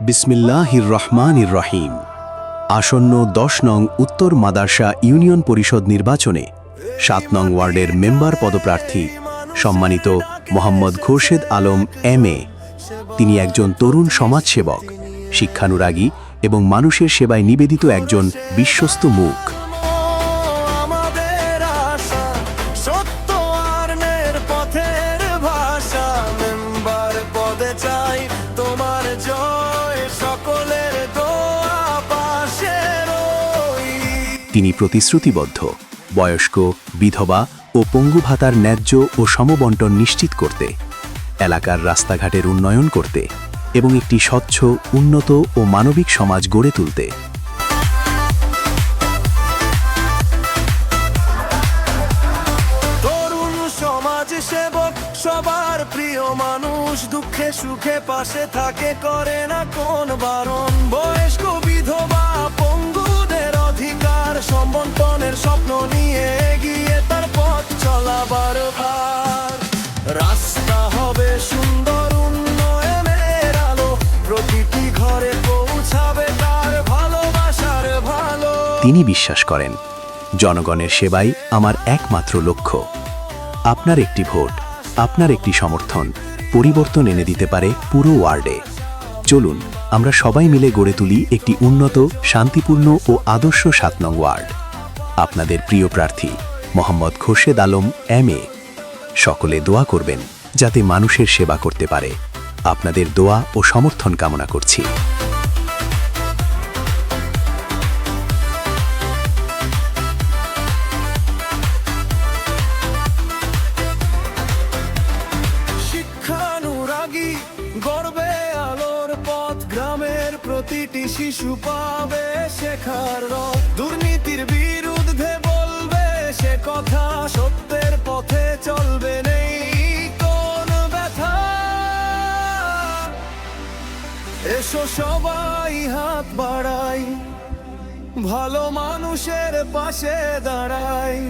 বিসমিল্লাহির রহমানির রহিম। আসন্ন 10 নং উত্তর মাদার্শা ইউনিয়ন পরিষদ নির্বাচনে 7 নং ওয়ার্ডের মেম্বার পদপ্রার্থী সম্মানিত মোহাম্মদ খোরশেদ আলম MA। তিনি একজন তরুণ সমাজসেবক, শিক্ষানুরাগী এবং মানুষের সেবায় নিবেদিত একজন বিশ্বস্ত মুখ। তিনি প্রতিশ্রুতিবদ্ধ বয়স্ক, বিধবা ও পঙ্গু ভাতার ন্যায্য ও সমবণ্টন নিশ্চিত করতে, এলাকার রাস্তাঘাটের উন্নয়ন করতে এবং একটি স্বচ্ছ, উন্নত ও মানবিক সমাজ গড়ে তুলতে। তরুণ সমাজসেবক, সবার প্রিয় মানুষ, দুঃখে সুখে পাশে থাকে, করে না কোন বারণ। বয়স্ক, বিধবা, পঙ্গুদের অধিকার সমবণ্টনের স্বপ্ন নিয়ে এগিয়ে তার পথ চলাবার ভার। রাস্তা হবে সুন্দর, উন্নয়নের আলো, প্রতিটি ঘরে পৌঁছাবে তার ভালোবাসার ভালো। তিনি বিশ্বাস করেন, জনগণের সেবাই আমার একমাত্র লক্ষ্য। আপনার একটি ভোট, আপনার একটি সমর্থন পরিবর্তন এনে দিতে পারে পুরো ওয়ার্ডে। চলুন আমরা সবাই মিলে গড়ে তুলি একটি উন্নত, শান্তিপূর্ণ ও আদর্শ 7 নং ওয়ার্ড। আপনাদের প্রিয় প্রার্থী মোহাম্মদ খোরশেদ আলম MA। সকলে দোয়া করবেন যাতে মানুষের সেবা করতে পারে। আপনাদের দোয়া ও সমর্থন কামনা করছি। শিক্ষানুরাগী, গর্বে আলোর পথ, গ্রামের প্রতিটি শিশু পাবে শেখার রথ। দুর্নীতির বিরুদ্ধে বলবে সে কথা, সত্যের পথে চলবে, নেই কোন ব্যথা। এসো সবাই হাত বাড়াই, ভালো মানুষের পাশে দাঁড়াই।